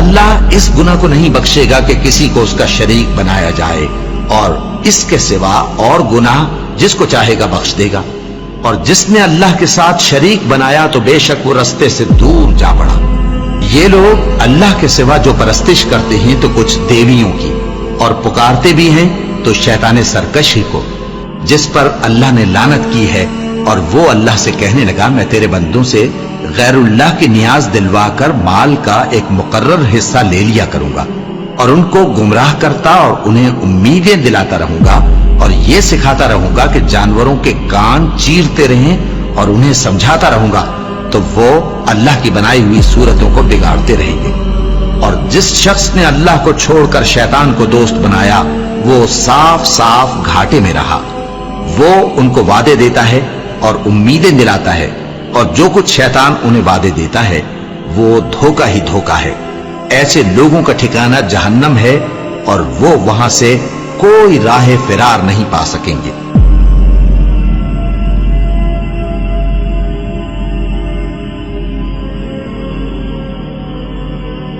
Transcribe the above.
अल्लाह इस गुनाह को नहीं बख्शेगा कि किसी को उसका शरीक बनाया जाए, और इसके सिवा और गुनाह जिसको चाहेगा बख्श देगा। और जिसने अल्लाह के साथ शरीक बनाया तो बेशक वो रास्ते से दूर जा पड़ा। ये लोग अल्लाह के सिवा जो परस्तिश करते हैं तो कुछ देवियों की, और पुकारते भी हैं तो शैतान सरकशी को, जिस पर अल्लाह ने लानत की है। और वो अल्लाह से कहने लगा, मैं तेरे बंदों से गैरुल्लाह की नियाज दिलवा कर माल का एक मुकर्रर हिस्सा ले लिया करूंगा, और उनको गुमराह करता और उन्हें उम्मीदें दिलाता रहूंगा, और ये सिखाता रहूंगा कि जानवरों के कान चीरते रहें, और उन्हें समझाता रहूंगा, तो वो अल्लाह की बनाई हुई सूरतों को बिगाड़ते रहेंगे। और जिस शख्स ने अल्लाह को छोड़कर शैतान को दोस्त बनाया, वो साफ साफ घाटे में रहा। वो उनको वादे देता है और उम्मीदें दिलाता है, और जो कुछ शैतान उन्हें वादे देता है वो धोखा ही धोखा है। ऐसे लोगों का ठिकाना जहन्नम है, और वो वहां से कोई राह फिरार नहीं पा सकेंगे।